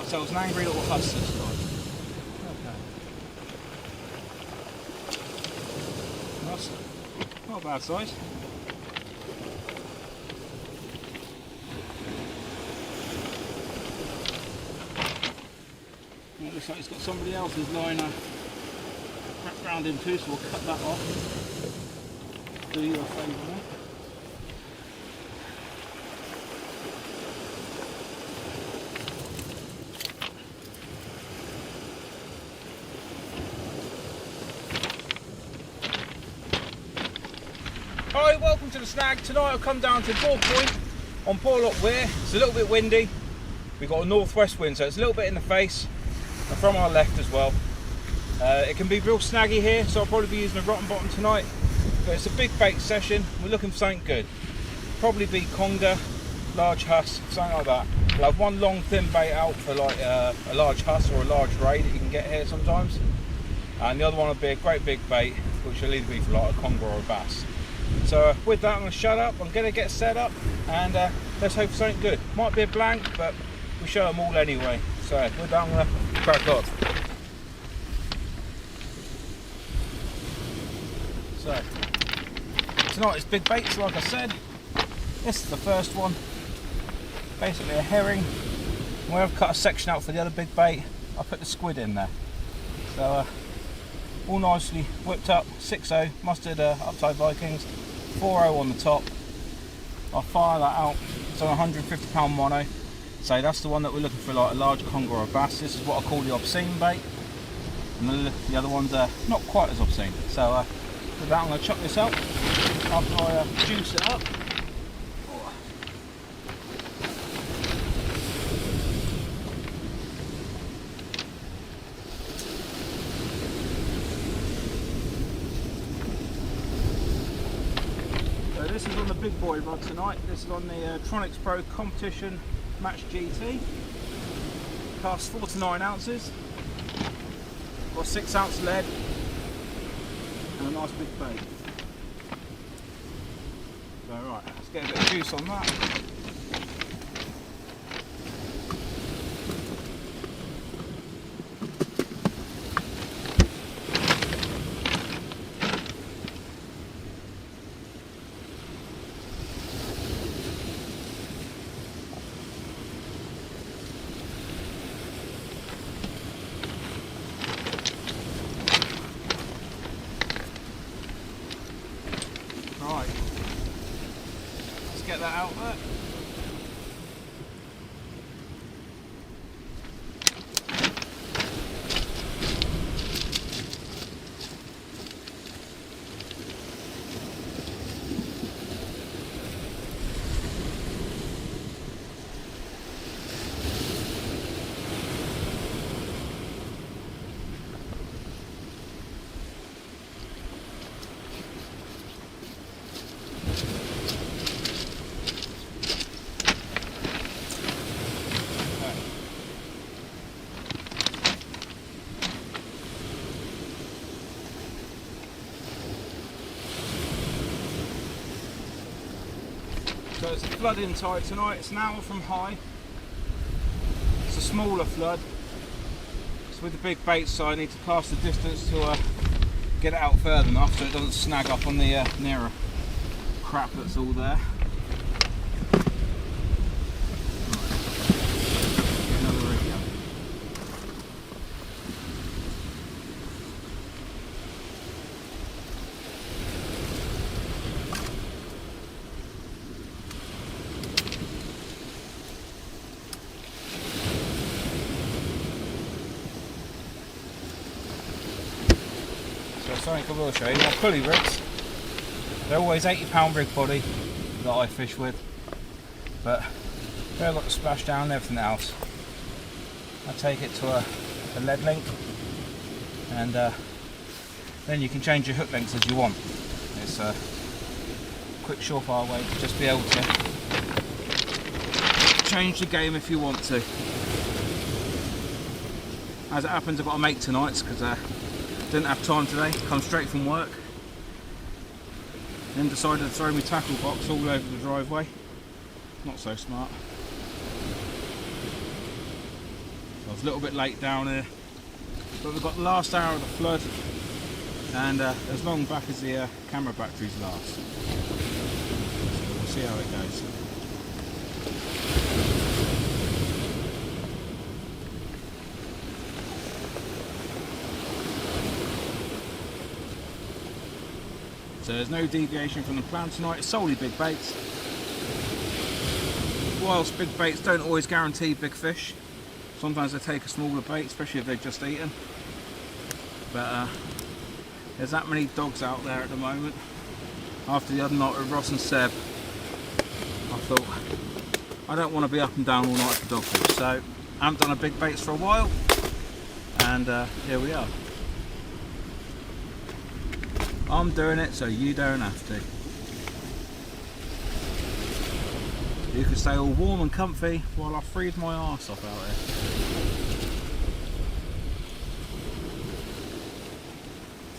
ourselves an angry little huss this time. Okay. That's not a bad size. It looks like it's got somebody else's liner wrapped around him too, so we'll cut that off. Do you a favour there. Hi, welcome to the snag. Tonight I've come down to Gore Point on Porlock Weir. It's a little bit windy. We've got a northwest wind, so it's a little bit in the face and from our left as well. It can be real snaggy here, so I'll probably be using a rotten bottom tonight. But it's a big bait session. We're looking for something good. Probably be conger, large huss, something like that. We'll have one long thin bait out for like a large huss or a large ray that you can get here sometimes. And the other one will be a great big bait, which will either be for like a conger or a bass. So with that, I'm going to shut up. I'm going to get set up and let's hope for something good. Might be a blank, but we show them all anyway. So with that, I'm going to crack on. So tonight is big baits, like I said. This is the first one, basically a herring. Where I've cut a section out for the other big bait, I put the squid in there. So all nicely whipped up, 6.0 mustard upside Vikings, 4.0 on the top. I'll fire that out. It's on a 150 pound mono. So that's the one that we're looking for, like a large conger or a bass. This is what I call the obscene bait, and the other ones are not quite as obscene. So with that, I'm going to chuck this out after I juice it up. So this is on the big boy rod tonight. This is on the Tronics Pro Competition Match GT. Cast 4 to 9 ounces. Got 6 ounce lead. And a nice big bait. So right, let's get a bit of juice on that. Right, let's get that out there. So it's a flooding tide tonight. It's an hour from high. It's a smaller flood. So with the big bait, so I need to cast the distance to get it out further enough so it doesn't snag up on the nearer crap that's all there. Another rig up. So something I will show you, my pulley rigs, they're always 80 pound rig body that I fish with, but they've got the splash down and everything else. I take it to a lead link, and then you can change your hook lengths as you want. It's a quick surefire way to just be able to change the game if you want to. As it happens, I've got to make tonight's because didn't have time today, come straight from work. Then decided to throw my tackle box all over the driveway. Not so smart. was a little bit late down here, but we've got the last hour of the flood, and as long back as the camera batteries last. So we'll see how it goes. So there's no deviation from the plan tonight, it's solely big baits. Whilst big baits don't always guarantee big fish, sometimes they take a smaller bait, especially if they've just eaten. But there's that many dogs out there at the moment. After the other night with Ross and Seb, I thought I don't want to be up and down all night for dogfish, so I haven't done a big baits for a while, and here we are. I'm doing it so you don't have to. You can stay all warm and comfy while I freeze my arse off out here.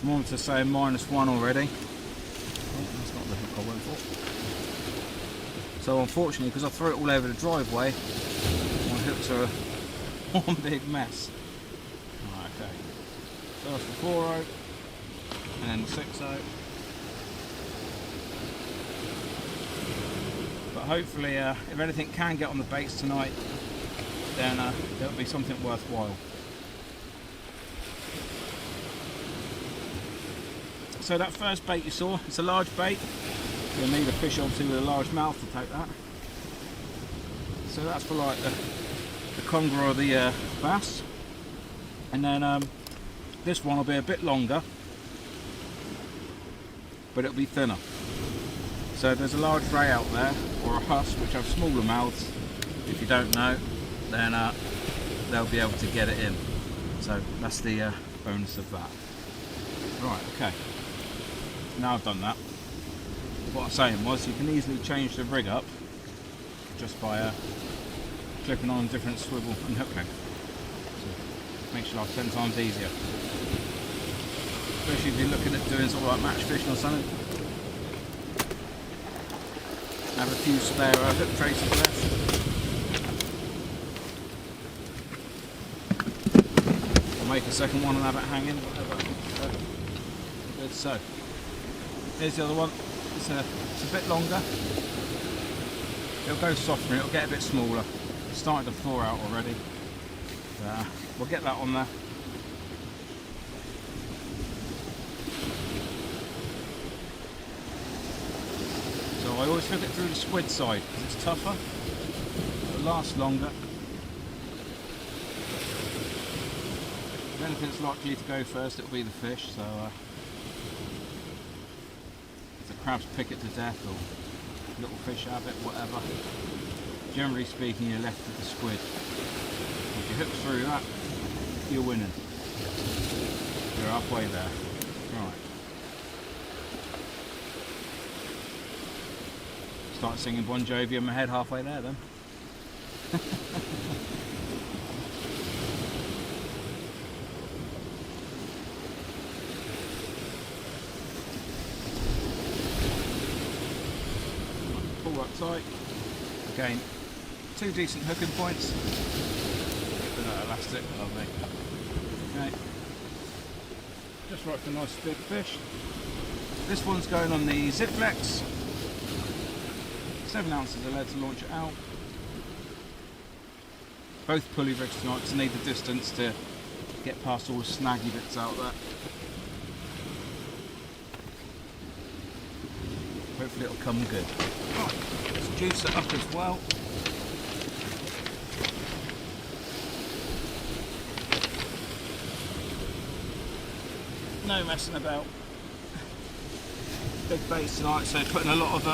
Thermometer saying -1 already. Oh, that's not the hook I went for. So unfortunately, because I threw it all over the driveway, my hooks are one big mess. Right, okay. First the 4-0, and then the 6-0. But hopefully, if anything can get on the baits tonight, then it'll be something worthwhile. So that first bait you saw, it's a large bait. You'll need a fish obviously with a large mouth to take that. So that's for like the conger or the bass. And then this one will be a bit longer, but it'll be thinner. So if there's a large ray out there, or a huss, which have smaller mouths, if you don't know, then they'll be able to get it in. So that's the bonus of that. Right, okay. Now I've done that, what I was saying was you can easily change the rig up just by clipping on different swivel and hook length. So makes your life 10 times easier. Especially if you're looking at doing sort of like match fishing or something. Have a few spare hook traces left. I'll make a second one and have it hanging, whatever. Good, so here's the other one. It's a bit longer. It'll go softer, it'll get a bit smaller. It's starting to thaw out already. We'll get that on there. So I always hook it through the squid side because it's tougher. It'll last longer. If anything's likely to go first, it'll be the fish. So if the crabs pick it to death or little fish have it, whatever. Generally speaking, you're left with the squid. If you hook through that, you're winning. You're halfway there. Right. Start singing Bon Jovi in my head halfway there then. Pull up tight. Again, 2 decent hooking points. Get that elastic, lovely. Okay. Just right for a nice big fish. This one's going on the Zipflex. 7 ounces of lead to launch it out. Both pulley rigs tonight because I need the distance to get past all the snaggy bits out there. Hopefully it'll come good. Right, let's juice it up as well. No messing about. Big baits tonight, so putting a lot of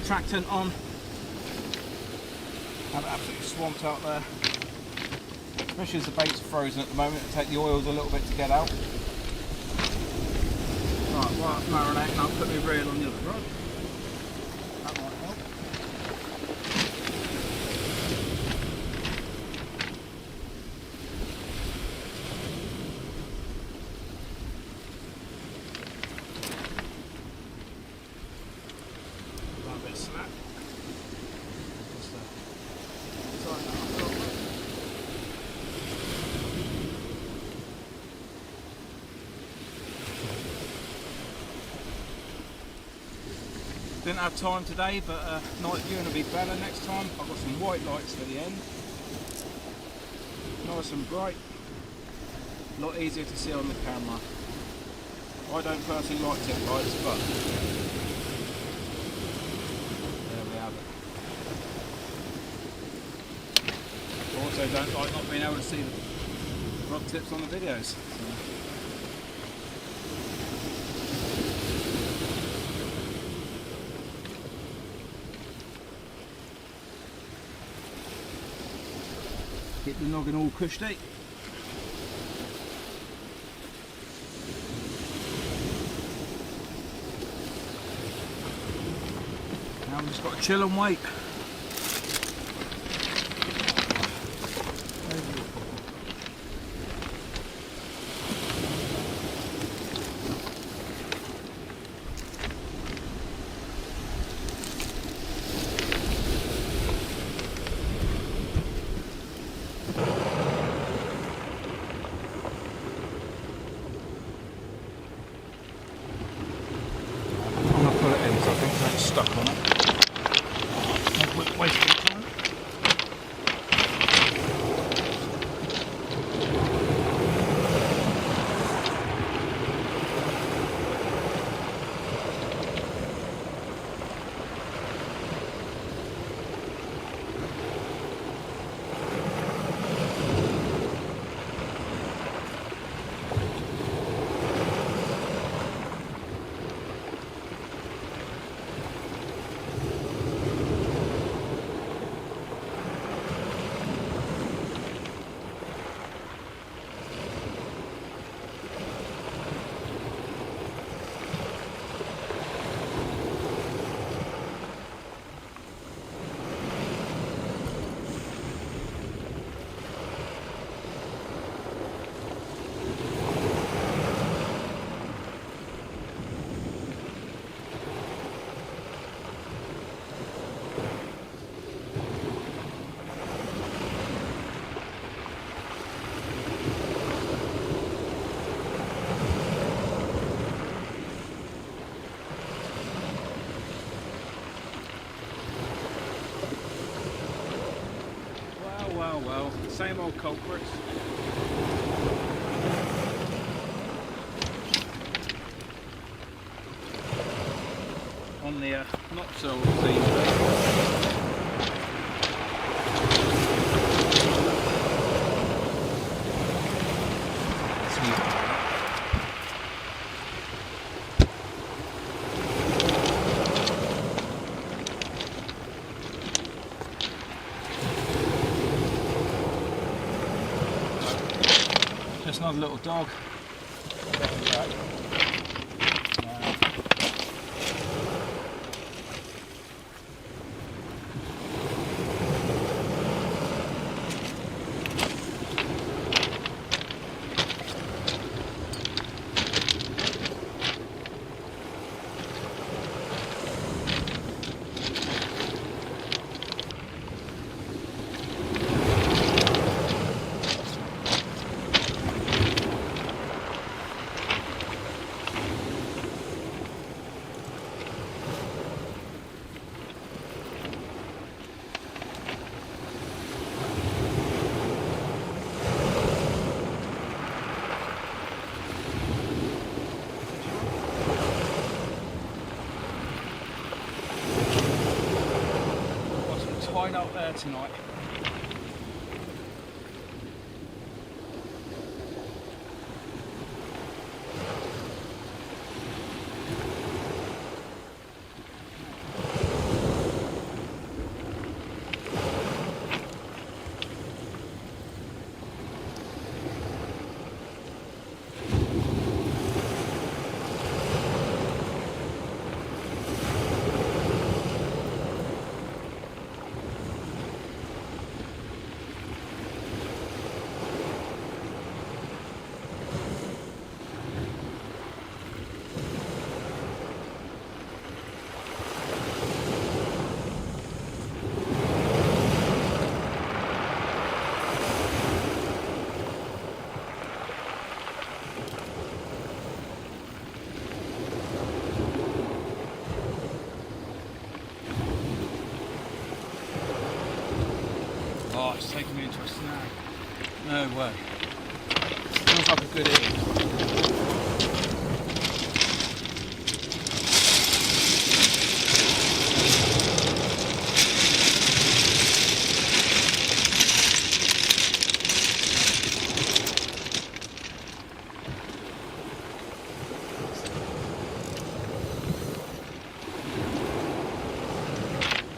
attractant on. Have it absolutely swamped out there. Especially as the bait's frozen at the moment, it'll take the oils a little bit to get out. Right, while it's marinating, I'll put my reel on the other rod. That might help. A bit of slack. Just tighten that up a little bit. didn't have time today, but night viewing will be better next time. I've got some white lights for the end. Nice and bright. A lot easier to see on the camera. I don't personally like tip lights, but there we have it. I also don't like not being able to see the rod tips on the videos. So. Get the noggin all cushy. Now I've just got to chill and wait. Stuck on it. No point wasting time. Well, same old culprits. On the not so just another little dog. Got up there tonight. Oh, it's taking me into a snag. No way. Feels like a good eat.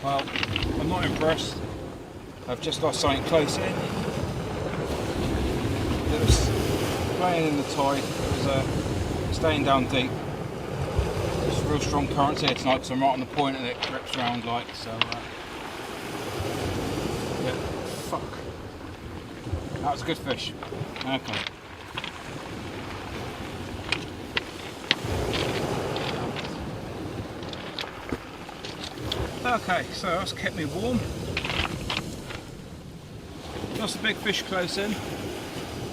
Well, I'm not impressed. I've just lost something close in. It was playing in the tide. It was staying down deep. There's real strong currents here tonight because I'm right on the point and it grips around like so. Yeah, fuck. That was a good fish. Okay. Okay, so that's kept me warm. Lost a big fish close in.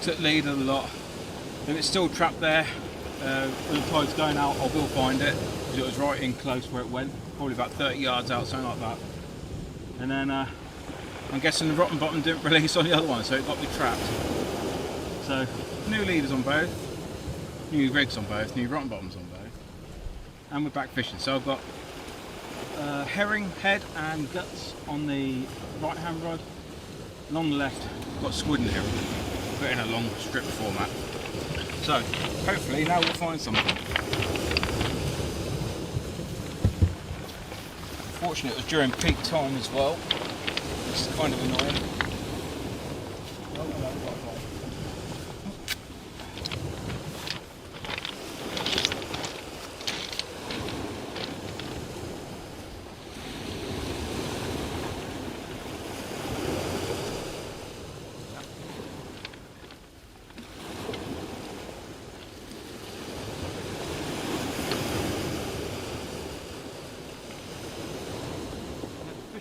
Took lead of the lot. If it's still trapped there, when the tide's going out, I will find it. Because it was right in close where it went. Probably about 30 yards out, something like that. And then I'm guessing the rotten bottom didn't release on the other one, so it got me trapped. So, new leaders on both. New rigs on both. New rotten bottoms on both. And we're back fishing. So I've got herring head and guts on the right hand rod, and on the left I've got squid and herring, put in a long strip format. So hopefully now we'll find something. Unfortunately it was during peak time as well, which is kind of annoying.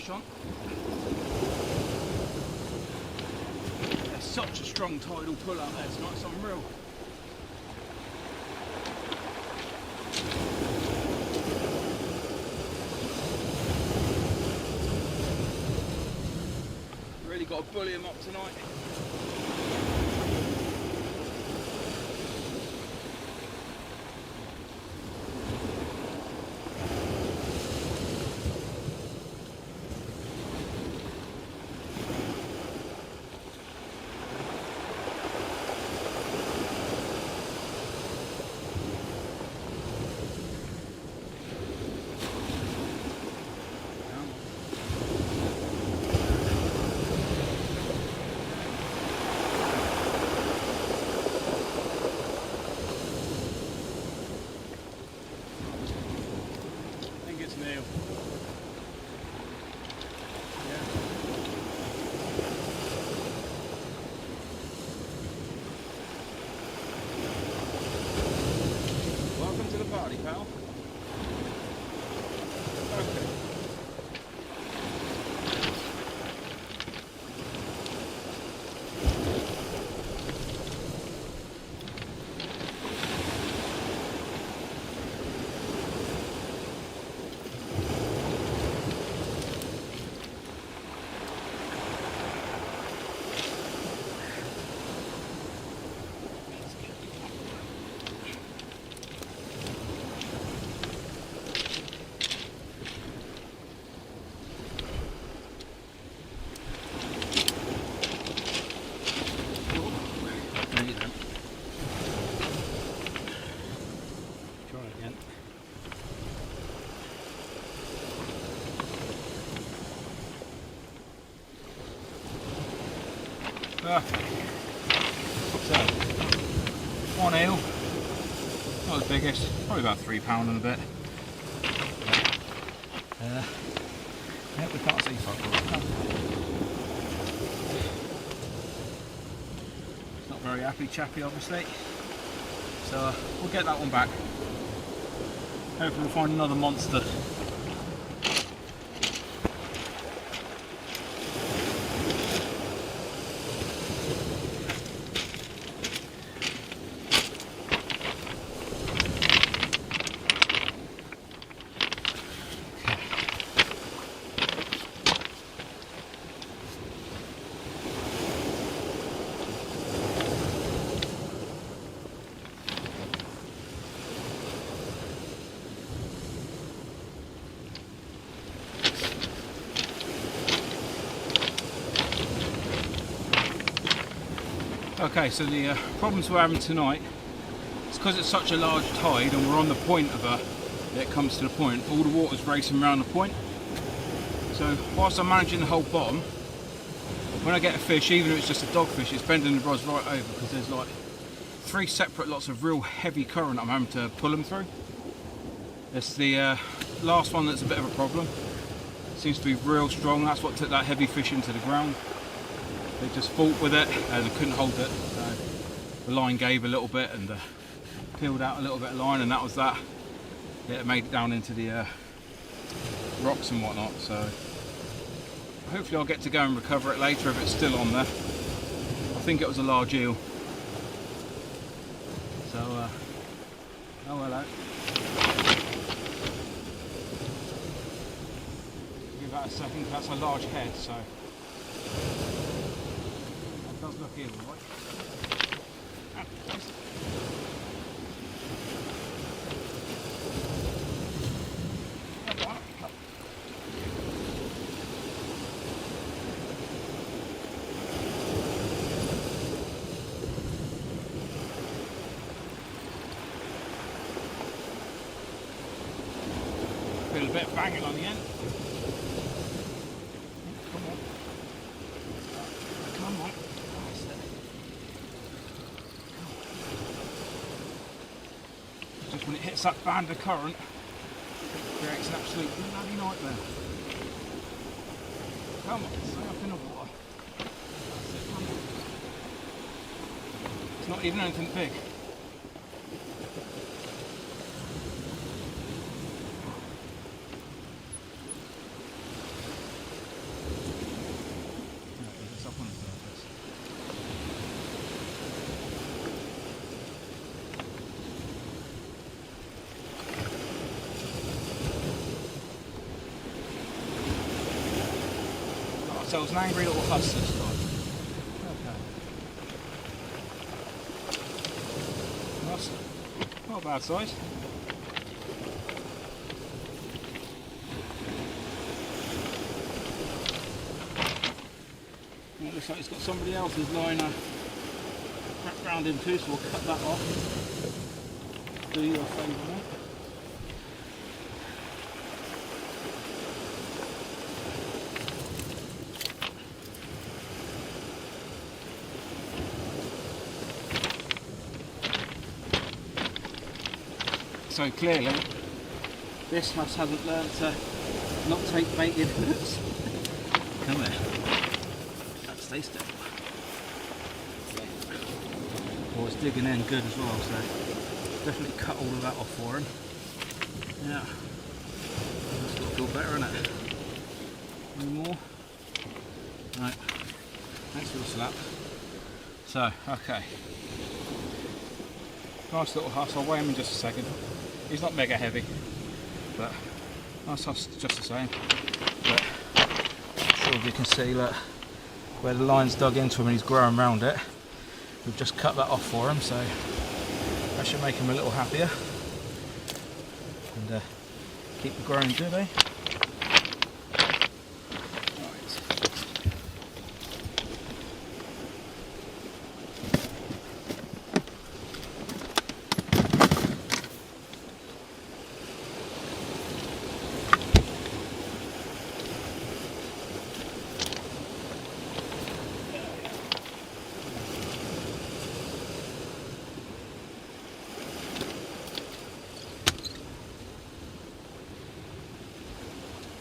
On. There's such a strong tidal pull out there tonight, it's unreal. Really got to bully him up tonight. Party, pal. Okay. Okay. So, one eel, not the biggest, probably about £3 and a bit. Yeah, we can't see fuck all. It's not very happy chappy obviously, so we'll get that one back. Hopefully we'll find another monster. Okay, so the problems we're having tonight, it's because it's such a large tide and we're on the point of it comes to the point, all the water's racing around the point. So whilst I'm managing the whole bottom, when I get a fish, even if it's just a dogfish, it's bending the rods right over because there's like 3 separate lots of real heavy current I'm having to pull them through. It's the last one that's a bit of a problem. Seems to be real strong. That's what took that heavy fish into the ground. They just fought with it and they couldn't hold it. The line gave a little bit and peeled out a little bit of line, and that was that. Yeah, it made it down into the rocks and whatnot. So hopefully I'll get to go and recover it later if it's still on there. I think it was a large eel. So, oh hello. Give that a second, that's a large head, so that does look evil, right? Feel a bit of banging on the end. Come on. Come on. That's it. Just when it hits that band of current, it creates an absolute bloody nightmare. Come on, stay up in the water. That's it, come on. It's not even anything big. So it was an angry little huss this time. Okay. That's not a bad size. And it looks like it's got somebody else's liner wrapped around him too, so we'll cut that off. Do you a favour there. So clearly, this huss hasn't learned to not take baited hooks. Come here. Stay still. Oh, it's digging in good as well, so definitely cut all of that off for him. Yeah. That's got to feel better, isn't it? Any more? Right. Thanks for the slap. So, okay. Nice little huss. I'll weigh him in just a second. He's not mega heavy, but nice huss just the same. But I'm sure if you can see, look, where the line's dug into him and he's growing around it. We've just cut that off for him, so that should make him a little happier and keep the growing good, eh?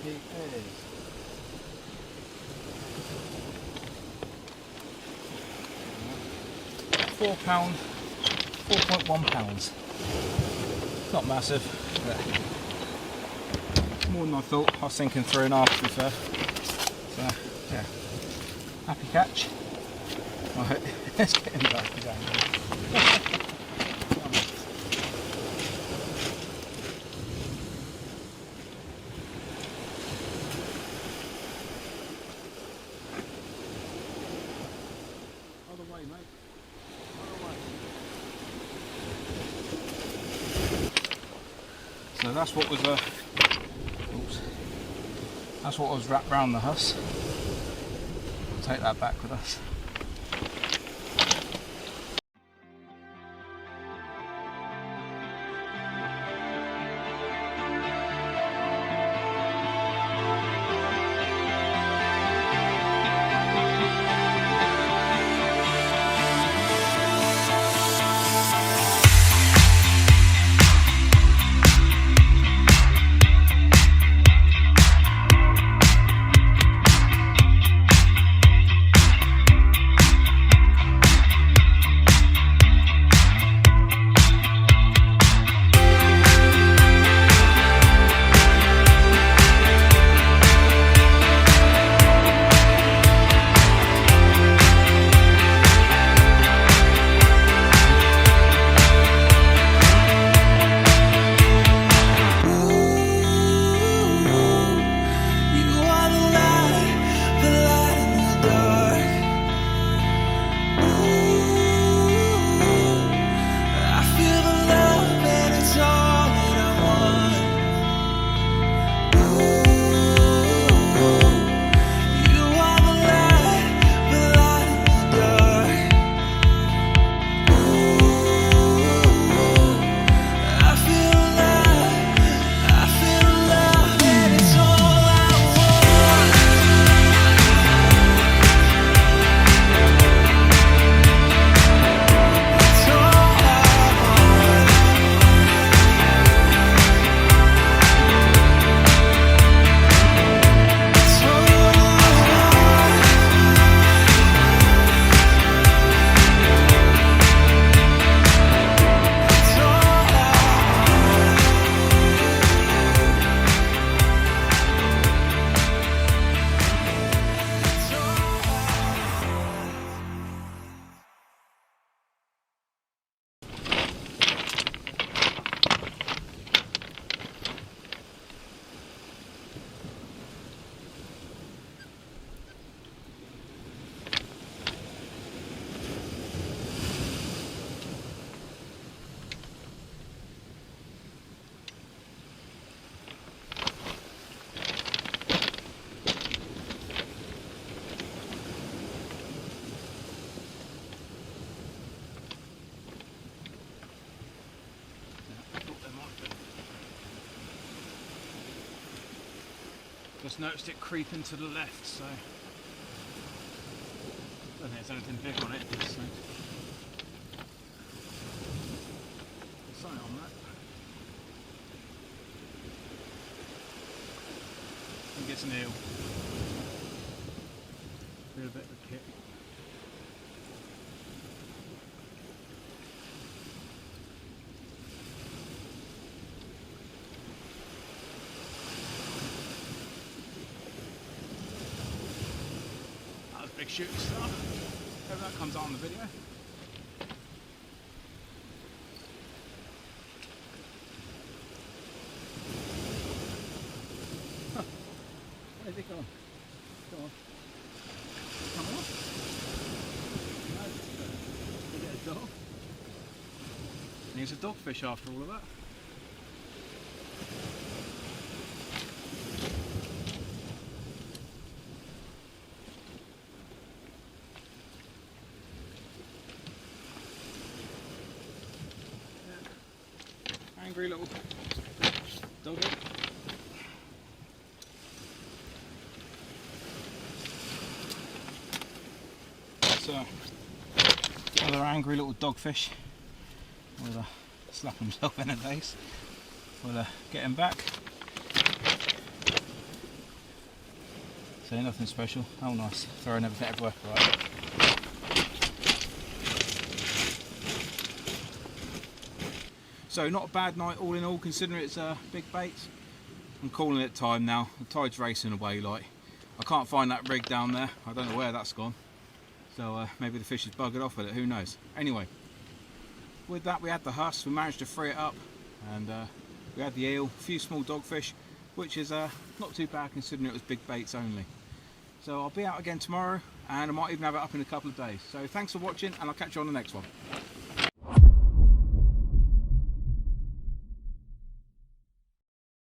He is 4 pound, 4.1 pounds. Not massive, but more than I thought. I was thinking 3.5 to be fair. So yeah, happy catch. Right, let's get him back again. So that's what was that's what was wrapped around the huss. We'll take that back with us. Just noticed it creeping to the left, so I don't think there's anything big on it. So. Something on that. I think it's an eel. Feel a bit of a kick. That was big shooting star. Hope that comes on the video. Where's it gone? Go on. Come on. Is it a dog? Needs a dogfish after all of that. Yeah. Angry little doggy. Another angry little dogfish will slap himself in the face. We'll get him back. So nothing special. Oh nice, throwing everything everywhere. Right. So not a bad night all in all, considering it's big baits. I'm calling it time now. The tide's racing away like. I can't find that rig down there. I don't know where that's gone. So maybe the fish has buggered off with it, who knows. Anyway, with that we had the huss, we managed to free it up, and we had the eel, a few small dogfish, which is not too bad considering it was big baits only. So I'll be out again tomorrow, and I might even have it up in a couple of days. So thanks for watching, and I'll catch you on the next one.